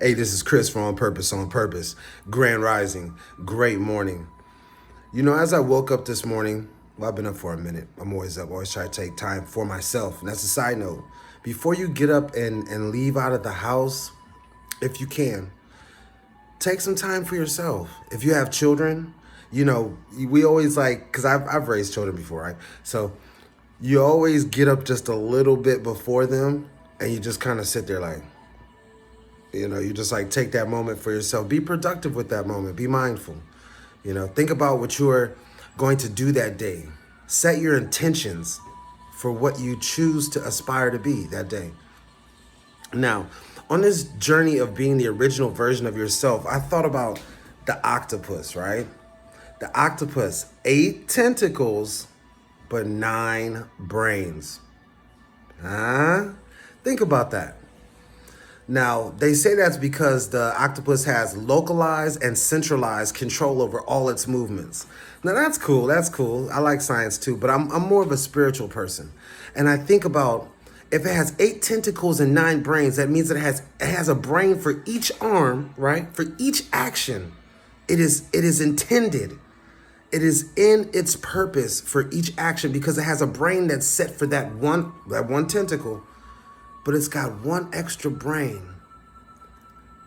Hey, this is Chris from On Purpose, On Purpose. Grand Rising, great morning. You know, as I woke up this morning, well, I've been up for a minute. I'm always up, always try to take time for myself. And that's a side note. Before you get up and leave out of the house, if you can, take some time for yourself. If you have children, you know, we always like, because I've raised children before, right? So you always get up just a little bit before them and you just kind of sit there like, you know, you just like take that moment for yourself. Be productive with that moment. Be mindful. You know, think about what you are going to do that day. Set your intentions for what you choose to aspire to be that day. Now, on this journey of being the original version of yourself, I thought about the octopus, right? The octopus, 8 tentacles, but 9 brains. Huh? Think about that. Now, they say that's because the octopus has localized and centralized control over all its movements. Now, that's cool. That's cool. I like science too, but I'm more of a spiritual person. And I think about if it has 8 tentacles and 9 brains, that means it has a brain for each arm, right? For each action. It is intended. It is in its purpose for each action because it has a brain that's set for that one tentacle. But it's got one extra brain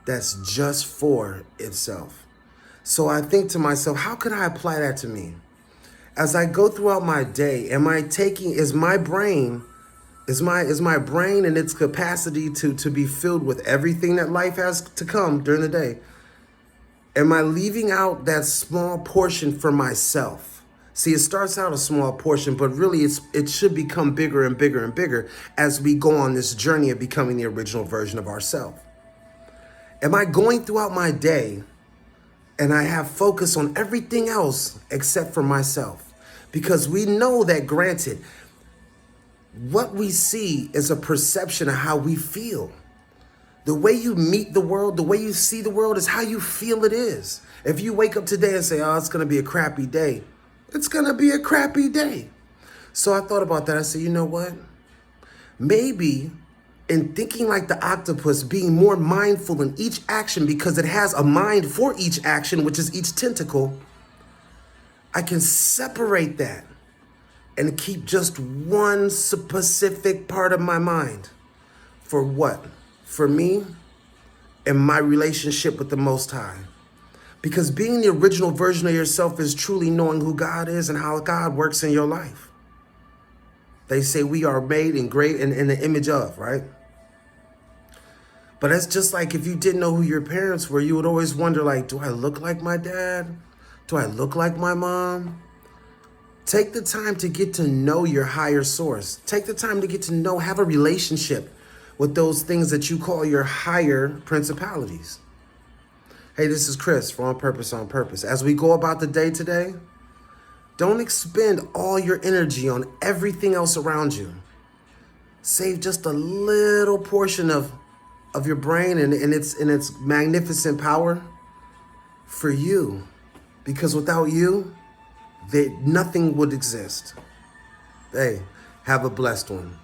that's just for itself. So I think to myself, how can I apply that to me? As I go throughout my day, is my brain and its capacity to be filled with everything that life has to come during the day? Am I leaving out that small portion for myself? See, it starts out a small portion, but really it should become bigger and bigger and bigger as we go on this journey of becoming the original version of ourselves. Am I going throughout my day and I have focus on everything else except for myself? Because we know that, granted, what we see is a perception of how we feel. The way you meet the world, the way you see the world is how you feel it is. If you wake up today and say, oh, it's going to be a crappy day, it's going to be a crappy day. So I thought about that. I said, you know what? Maybe in thinking like the octopus, being more mindful in each action because it has a mind for each action, which is each tentacle, I can separate that and keep just one specific part of my mind. For what? For me and my relationship with the Most High. Because being the original version of yourself is truly knowing who God is and how God works in your life. They say we are made and great in the image of, right? But it's just like if you didn't know who your parents were, you would always wonder, like, do I look like my dad? Do I look like my mom? Take the time to get to know your higher source. Take the time to get to know, have a relationship with those things that you call your higher principalities. Hey, this is Chris from On Purpose, On Purpose. As we go about the day today, don't expend all your energy on everything else around you. Save just a little portion of your brain and its magnificent power for you. Because without you, nothing would exist. Hey, have a blessed one.